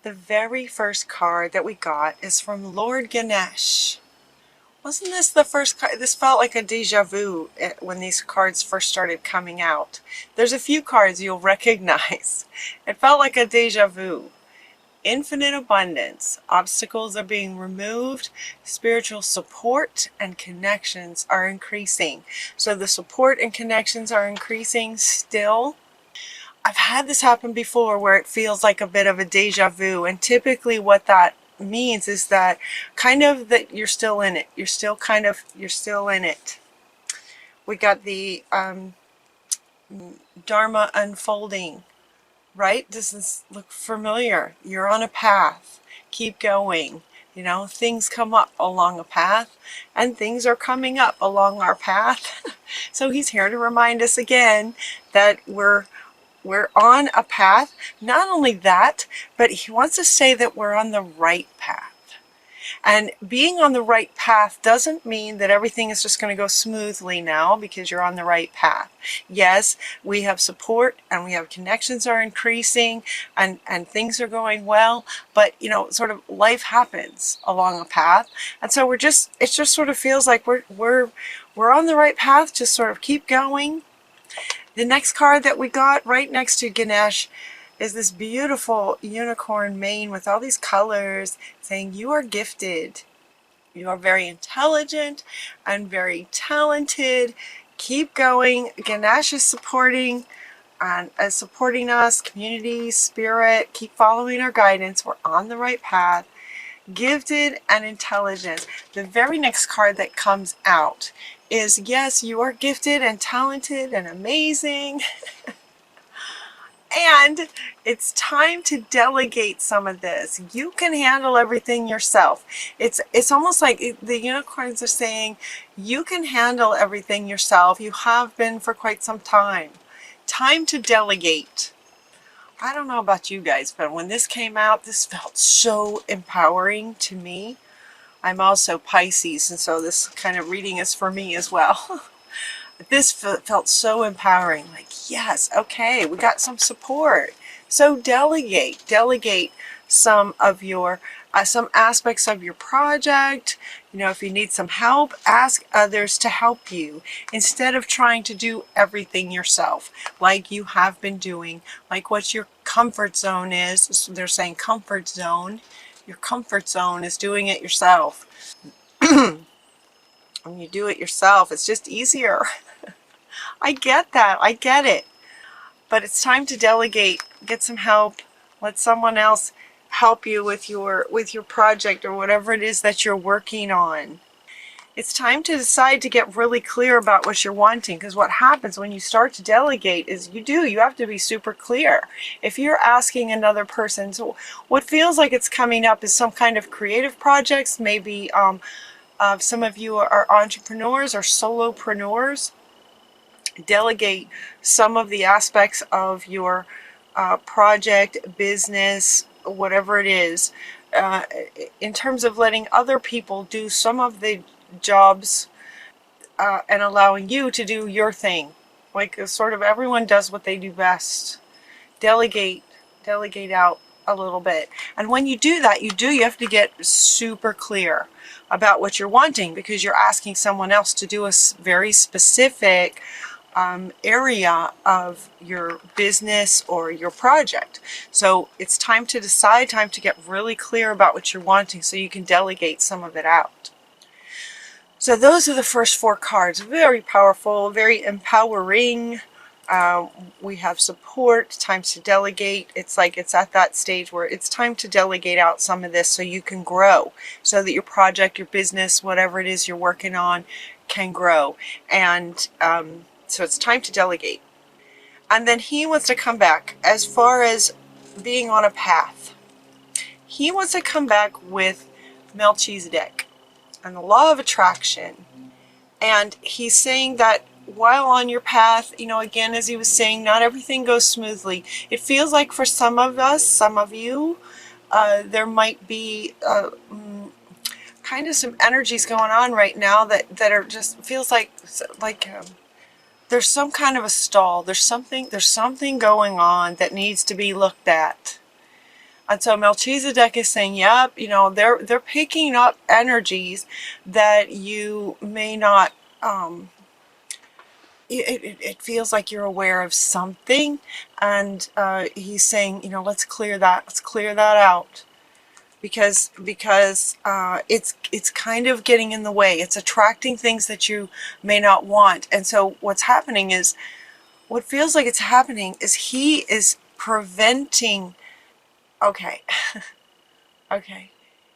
The very first card that we got is from Lord Ganesh. Wasn't this the first card? This felt like a deja vu when these cards first started coming out. There's a few cards you'll recognize. It felt like a deja vu. Infinite abundance. Obstacles are being removed. Spiritual support and connections are increasing. So the support and connections are increasing still. I've had this happen before where it feels like a bit of a deja vu, and typically what that means is that kind of that you're still in it. You're still in it. We got the Dharma unfolding, right? Does this look familiar? You're on a path. Keep going. You know, things come up along a path, and things are coming up along our path. So he's here to remind us again that we're on a path. Not only that, but he wants to say that we're on the right path. And being on the right path doesn't mean that everything is just going to go smoothly now because you're on the right path. Yes, we have support and we have connections are increasing and things are going well, but you know, sort of life happens along a path. And so it just sort of feels like we're on the right path. Just sort of keep going. The next card that we got right next to Ganesh is this beautiful unicorn mane with all these colors saying you are gifted. You are very intelligent and very talented. Keep going. Ganesh is supporting us, community, spirit. Keep following our guidance. We're on the right path. Gifted and intelligent. The very next card that comes out is, yes, you are gifted and talented and amazing. And it's time to delegate some of this. You can handle everything yourself. It's almost like the unicorns are saying, you can handle everything yourself. You have been for quite some time. Time to delegate. I don't know about you guys, but when this came out, this felt so empowering to me. I'm also Pisces, and so this kind of reading is for me as well. This felt so empowering, like, yes, okay, we got some support. So delegate some of your, some aspects of your project. You know, if you need some help, ask others to help you instead of trying to do everything yourself, like you have been doing, like what your comfort zone is. So they're saying comfort zone. Your comfort zone is doing it yourself. When you do it yourself, it's just easier. I get that. I get it. But it's time to delegate. Get some help. Let someone else help you with your project or whatever it is that you're working on. It's time to decide to get really clear about what you're wanting, because what happens when you start to delegate is you have to be super clear. If you're asking another person, so what feels like it's coming up is some kind of creative projects, maybe some of you are entrepreneurs or solopreneurs. Delegate some of the aspects of your project, business, whatever it is, in terms of letting other people do some of the jobs and allowing you to do your thing. Like sort of everyone does what they do best. Delegate out a little bit. And when you do that, you have to get super clear about what you're wanting, because you're asking someone else to do a very specific area of your business or your project. So it's time to decide, time to get really clear about what you're wanting so you can delegate some of it out. So those are the first four cards. Very powerful, very empowering. We have support, time to delegate. It's like it's at that stage where it's time to delegate out some of this so you can grow, so that your project, your business, whatever it is you're working on can grow. And so it's time to delegate. And then he wants to come back as far as being on a path. He wants to come back with Melchizedek and the law of attraction. And he's saying that while on your path, you know, again, as he was saying, not everything goes smoothly. It feels like for some of us, some of you, there might be kind of some energies going on right now that are just feels like there's some kind of a stall. There's something going on that needs to be looked at. And so Melchizedek is saying, yep, you know, they're picking up energies that you may not, it feels like you're aware of something. And he's saying, you know, let's clear that out. Because it's kind of getting in the way. It's attracting things that you may not want. And so what's happening is, what feels like it's happening is he is preventing, okay, okay.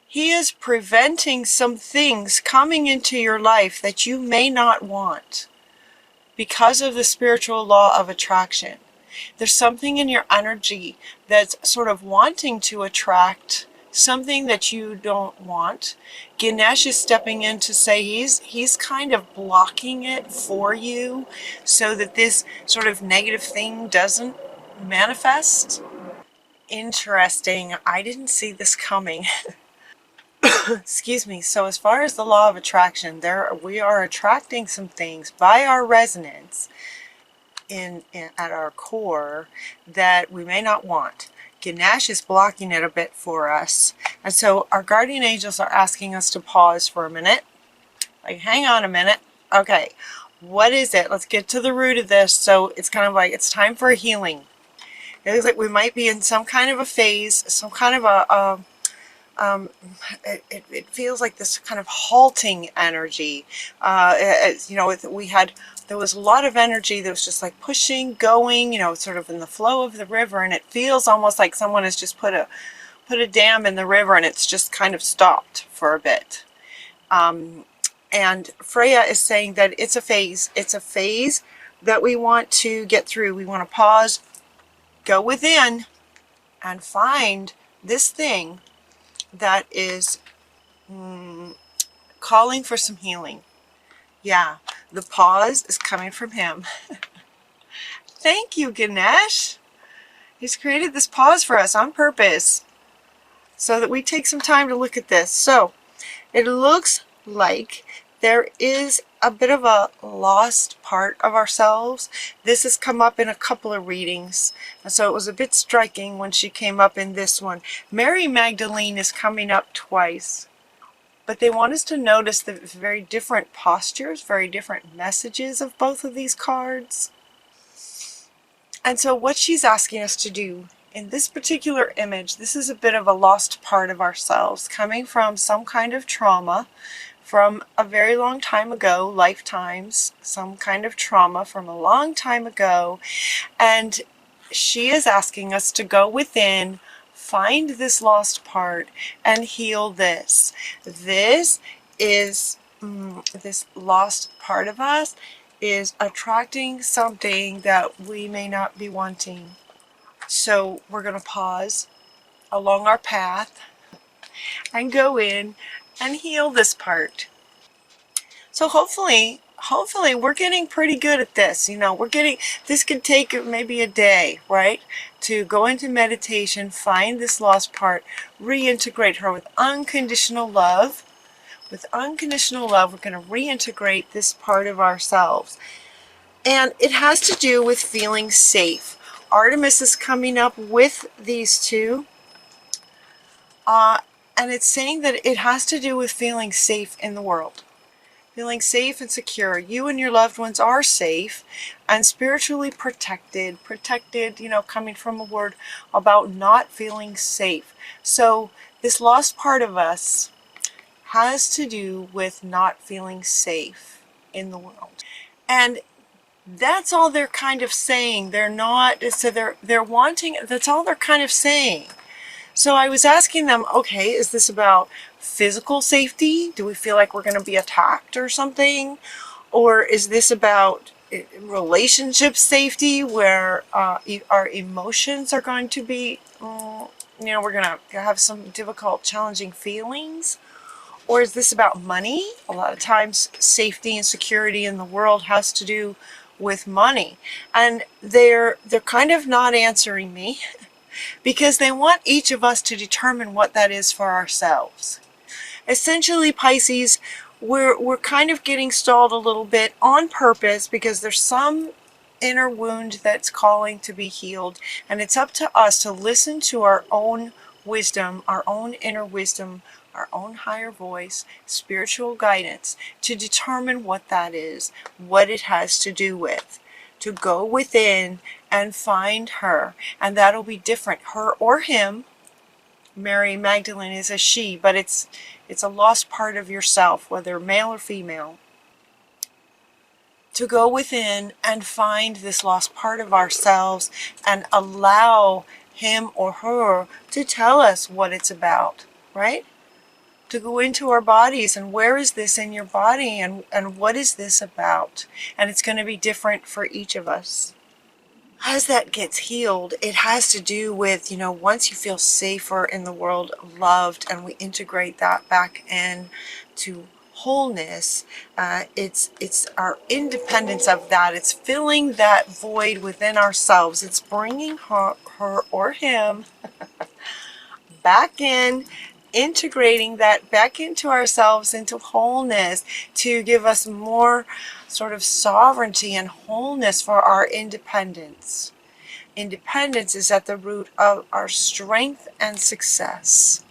He is preventing some things coming into your life that you may not want because of the spiritual law of attraction. There's something in your energy that's sort of wanting to attract something that you don't want. Ganesh is stepping in to say he's kind of blocking it for you so that this sort of negative thing doesn't manifest. Interesting. I didn't see this coming. Excuse me. So as far as the law of attraction, we are attracting some things by our resonance at our core that we may not want. Ganesh is blocking it a bit for us. And so our guardian angels are asking us to pause for a minute. Like, hang on a minute. Okay, what is it? Let's get to the root of this. So it's kind of like, it's time for a healing. It looks like we might be in some kind of a phase, some kind of it feels like this kind of halting energy. You know, there was a lot of energy that was just like pushing, going, you know, sort of in the flow of the river, and it feels almost like someone has just put a dam in the river and it's just kind of stopped for a bit. And Freya is saying that it's a phase. It's a phase that we want to get through. We want to pause, go within, and find this thing that is calling for some healing. Yeah, the pause is coming from him. Thank you, Ganesh. He's created this pause for us on purpose so that we take some time to look at this. So it looks like there is a bit of a lost part of ourselves. This has come up in a couple of readings, and so it was a bit striking when she came up in this one. Mary Magdalene is coming up twice, but they want us to notice the very different postures, very different messages of both of these cards. And so what she's asking us to do in this particular image, this is a bit of a lost part of ourselves coming from some kind of trauma from a very long time ago, lifetimes, some kind of trauma from a long time ago. And she is asking us to go within, find this lost part, and heal this. This is, this lost part of us is attracting something that we may not be wanting. So we're going to pause along our path and go in and heal this part. So hopefully we're getting pretty good at this. You know, this could take maybe a day, right? To go into meditation, find this lost part, reintegrate her with unconditional love. With unconditional love, we're going to reintegrate this part of ourselves. And it has to do with feeling safe. Artemis is coming up with these two. And it's saying that it has to do with feeling safe in the world. Feeling safe and secure. You and your loved ones are safe and spiritually protected. Protected, you know, coming from a word about not feeling safe. So this lost part of us has to do with not feeling safe in the world. And that's all they're kind of saying. They're not, so they're wanting, that's all they're kind of saying. So I was asking them, okay, is this about physical safety? Do we feel like we're going to be attacked or something? Or is this about relationship safety where our emotions are going to be, you know, we're going to have some difficult, challenging feelings? Or is this about money? A lot of times safety and security in the world has to do with money. And they're kind of not answering me because they want each of us to determine what that is for ourselves. Essentially, Pisces, we're kind of getting stalled a little bit on purpose because there's some inner wound that's calling to be healed, and it's up to us to listen to our own wisdom, our own inner wisdom, our own higher voice, spiritual guidance to determine what that is, what it has to do with. To go within and find her. And that'll be different, her or him. Mary Magdalene is a she, but it's a lost part of yourself, whether male or female. To go within and find this lost part of ourselves and allow him or her to tell us what it's about, right? To go into our bodies and where is this in your body and what is this about? And it's going to be different for each of us. As that gets healed, it has to do with, once you feel safer in the world, loved, and we integrate that back in to wholeness, it's our independence of that. It's filling that void within ourselves. It's bringing her or him back in, integrating that back into ourselves, into wholeness, to give us more sort of sovereignty and wholeness for our independence. Independence is at the root of our strength and success,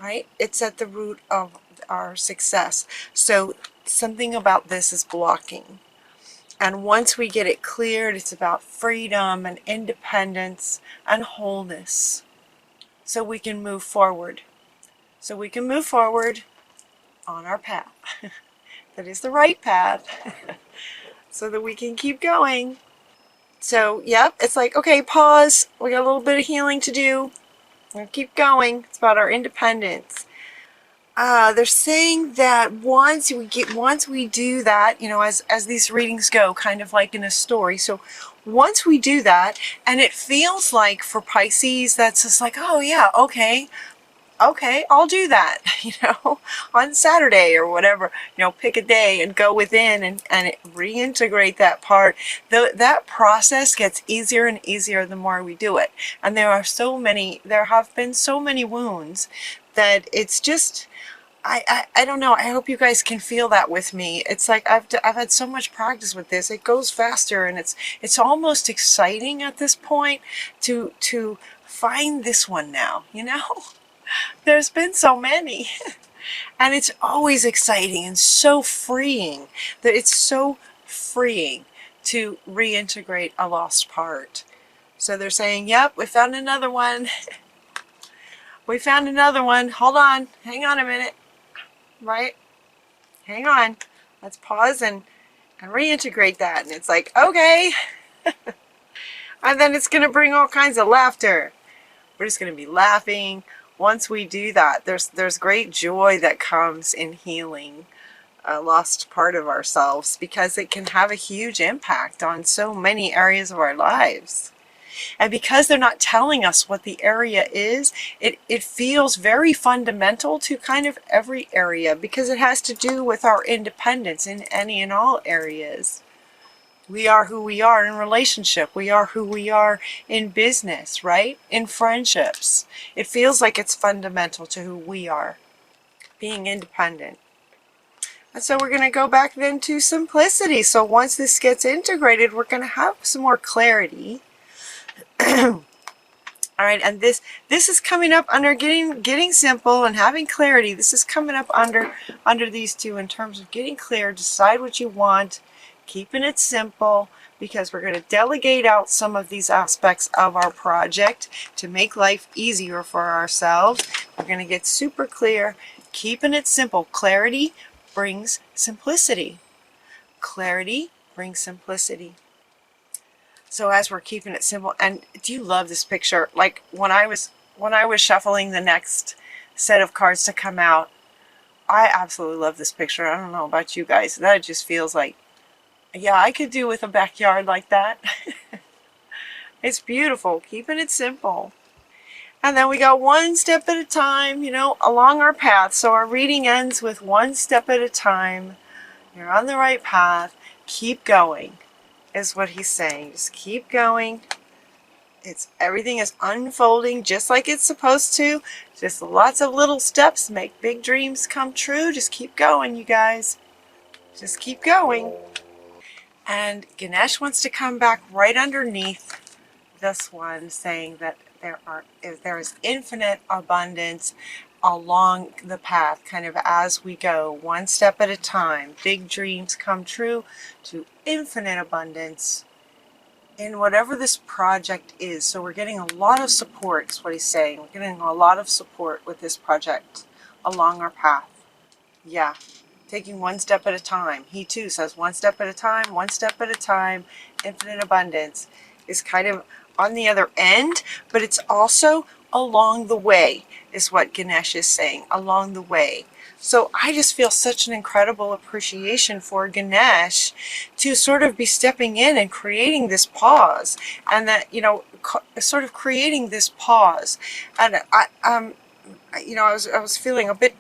right? It's at the root of our success. So something about this is blocking. And once we get it cleared, it's about freedom and independence and wholeness. So we can move forward. So we can move forward on our path. That is the right path. So that we can keep going. So, yep, it's like, okay, pause. We got a little bit of healing to do. We'll keep going. It's about our independence. They're saying that once we do that, as these readings go, kind of like in a story. So once we do that, and it feels like for Pisces, that's just like, oh yeah, okay, I'll do that, on Saturday or whatever, pick a day and go within and reintegrate that part. That process gets easier and easier the more we do it. And there have been so many wounds that it's just, I don't know. I hope you guys can feel that with me. It's like I've had so much practice with this. It goes faster, and it's almost exciting at this point to find this one now. There's been so many, and it's always exciting and so freeing. That it's so freeing to reintegrate a lost part. So they're saying, "Yep, we found another one. We found another one. Hold on, hang on a minute." Right? Hang on. Let's pause and reintegrate that. And it's like, okay. And then it's going to bring all kinds of laughter. We're just going to be laughing. Once we do that, there's great joy that comes in healing a lost part of ourselves, because it can have a huge impact on so many areas of our lives. And because they're not telling us what the area is, it feels very fundamental to kind of every area, because it has to do with our independence in any and all areas. We are who we are in relationship. We are who we are in business, right? In friendships. It feels like it's fundamental to who we are, being independent. And so we're going to go back then to simplicity. So once this gets integrated, we're going to have some more clarity. All right, and this is coming up under getting simple and having clarity. This is coming up under these two in terms of getting clear, decide what you want, keeping it simple, because we're going to delegate out some of these aspects of our project to make life easier for ourselves. We're going to get super clear, keeping it simple. Clarity brings simplicity. Clarity brings simplicity. So as we're keeping it simple, and do you love this picture? Like when I was shuffling the next set of cards to come out, I absolutely love this picture. I don't know about you guys. That just feels like, yeah, I could do with a backyard like that. It's beautiful, keeping it simple. And then we go one step at a time, along our path. So our reading ends with one step at a time. You're on the right path. Keep going. Is what he's saying. Just keep going. Everything is unfolding just like it's supposed to. Just lots of little steps make big dreams come true. Just keep going, you guys. Just keep going. And Ganesh wants to come back right underneath this one, saying that there is infinite abundance along the path, kind of as we go, one step at a time. Big dreams come true to infinite abundance in whatever this project is. So we're getting a lot of support, is what he's saying. We're getting a lot of support with this project along our path. Yeah, taking one step at a time. He too says one step at a time, one step at a time. Infinite abundance is kind of on the other end, but it's also along the way, is what Ganesh is saying, along the way. So I just feel such an incredible appreciation for Ganesh to sort of be stepping in and creating this pause, and that, you know, sort of creating this pause. And you know, I was feeling a bit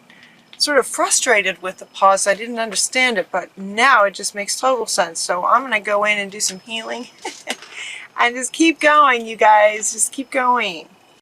sort of frustrated with the pause. I didn't understand it, but now it just makes total sense. So I'm going to go in and do some healing and just keep going, you guys. Just keep going.